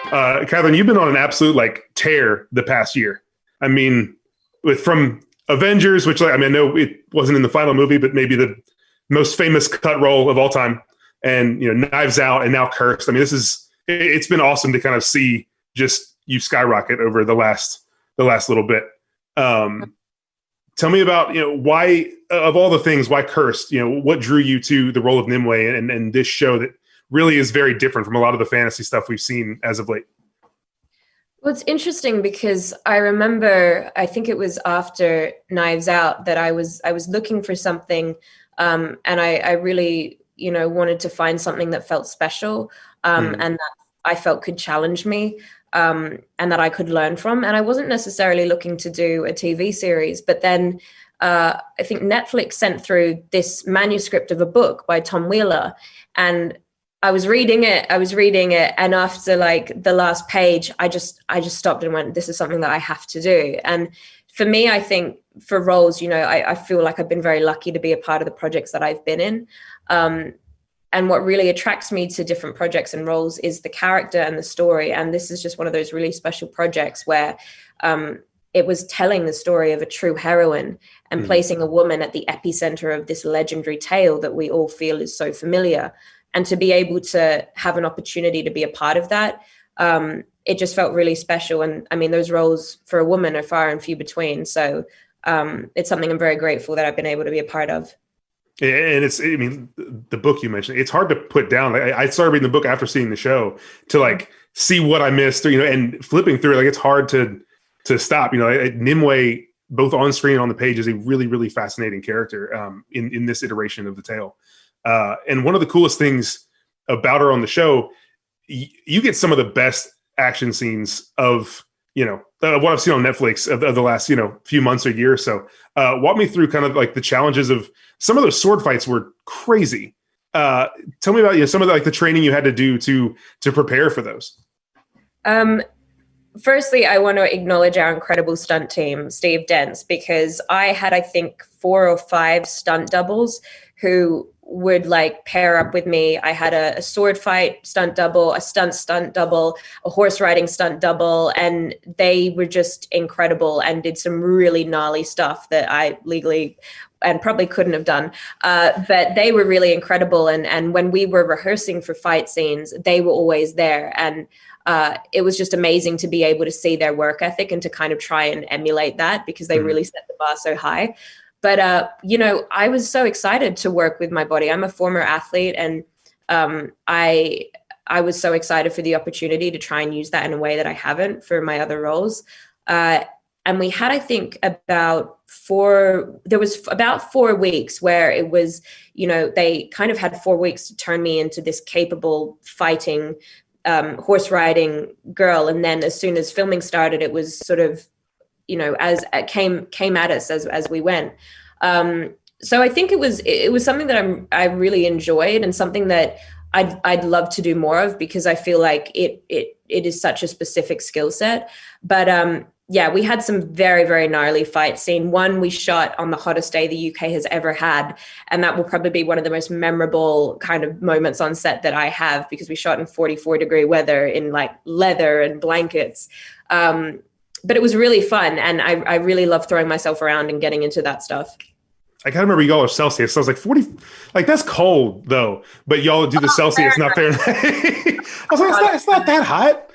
Catherine, you've been on an absolute like tear the past year. I mean, from Avengers, which like, I mean, I know it wasn't in the final movie, but maybe the most famous cut role of all time, and Knives Out, and now Cursed. I mean, it's been awesome to kind of see just you skyrocket over the last little bit. Tell me about why, of all the things, why Cursed? What drew you to the role of Nimue and this show that really is very different from a lot of the fantasy stuff we've seen as of late. Well, it's interesting because I remember, I think it was after Knives Out that I was looking for something, and I really, wanted to find something that felt special, and that I felt could challenge me, and that I could learn from. And I wasn't necessarily looking to do a TV series, but then I think Netflix sent through this manuscript of a book by Tom Wheeler, and I was reading it, and after like the last page, I just stopped and went, this is something that I have to do. And for me, I think for roles, I feel like I've been very lucky to be a part of the projects that I've been in. And what really attracts me to different projects and roles is the character and the story. And this is just one of those really special projects where it was telling the story of a true heroine and placing a woman at the epicenter of this legendary tale that we all feel is so familiar. And to be able to have an opportunity to be a part of that, it just felt really special. And I mean, those roles for a woman are far and few between. So it's something I'm very grateful that I've been able to be a part of. And the book you mentioned, it's hard to put down. I started reading the book after seeing the show to like see what I missed, and flipping through it, like it's hard to stop. Nimue, both on screen and on the page, is a really, really fascinating character in this iteration of the tale. And one of the coolest things about her on the show, you get some of the best action scenes of what I've seen on Netflix of the last few months or year or so. Walk me through kind of like the challenges of some of those sword fights were crazy. Tell me about some of the training you had to do to prepare for those. Firstly, I want to acknowledge our incredible stunt team, Steve Dents, because I had, I think, 4 or 5 stunt doubles who would like pair up with me. I had a sword fight stunt double, a stunt double, a horse riding stunt double, and they were just incredible and did some really gnarly stuff that I legally and probably couldn't have done. But they were really incredible. And when we were rehearsing for fight scenes, they were always there. And it was just amazing to be able to see their work ethic and to kind of try and emulate that because they really set the bar so high. But, I was so excited to work with my body. I'm a former athlete, and I was so excited for the opportunity to try and use that in a way that I haven't for my other roles. And we had, I think, about 4 weeks where it was, they kind of had 4 weeks to turn me into this capable fighting, horse riding girl. And then as soon as filming started, it was sort of, as it came at us as we went. So I think it was something that I really enjoyed and something that I'd love to do more of because I feel like it is such a specific skill set. But we had some very, very gnarly fight scene. One we shot on the hottest day the UK has ever had. And that will probably be one of the most memorable kind of moments on set that I have because we shot in 44-degree weather in like leather and blankets. But it was really fun, and I really love throwing myself around and getting into that stuff. I can't remember y'all are Celsius. So I was like 40, like that's cold though. But y'all do the Celsius, not Fahrenheit. I was like, it's not that hot.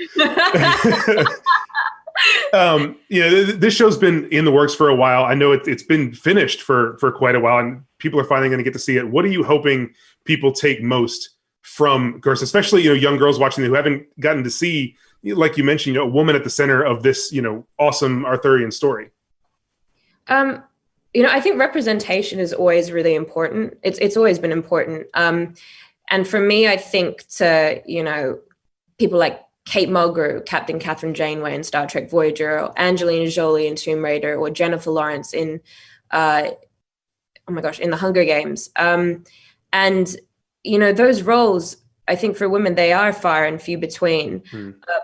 This show's been in the works for a while. I know it's been finished for quite a while, and people are finally going to get to see it. What are you hoping people take most from Cursed, especially young girls watching who haven't gotten to see, like you mentioned, a woman at the center of this, awesome Arthurian story? I think representation is always really important. It's always been important. And for me, I think to, people like Kate Mulgrew, Captain Catherine Janeway in Star Trek Voyager, or Angelina Jolie in Tomb Raider, or Jennifer Lawrence in, in The Hunger Games. And, those roles, I think for women, they are far and few between,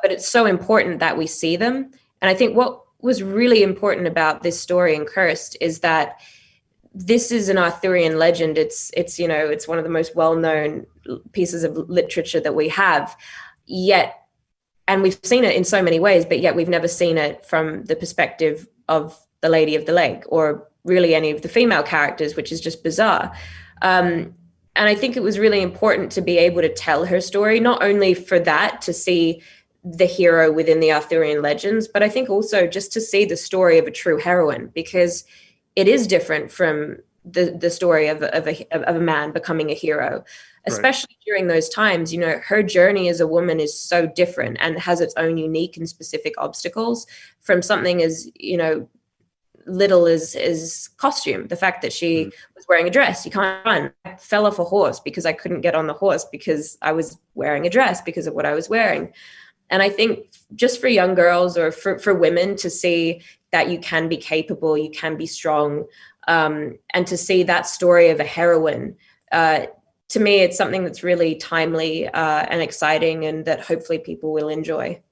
but it's so important that we see them. And I think what was really important about this story in Cursed is that this is an Arthurian legend. It's one of the most well-known pieces of literature that we have, yet And we've seen it in so many ways, but yet we've never seen it from the perspective of the Lady of the Lake, or really any of the female characters, which is just bizarre. And I think it was really important to be able to tell her story, not only for that, to see the hero within the Arthurian legends, but I think also just to see the story of a true heroine, because it is different from the story of a man becoming a hero, especially during those times. You know, her journey as a woman is so different and has its own unique and specific obstacles, from something as, you know, little as costume. The fact that she was wearing a dress, you can't run. I fell off a horse because I couldn't get on the horse because I was wearing a dress because of what I was wearing. And I think just for young girls, or for women, to see that you can be capable, you can be strong, and to see that story of a heroine, to me, it's something that's really timely and exciting, and that hopefully people will enjoy.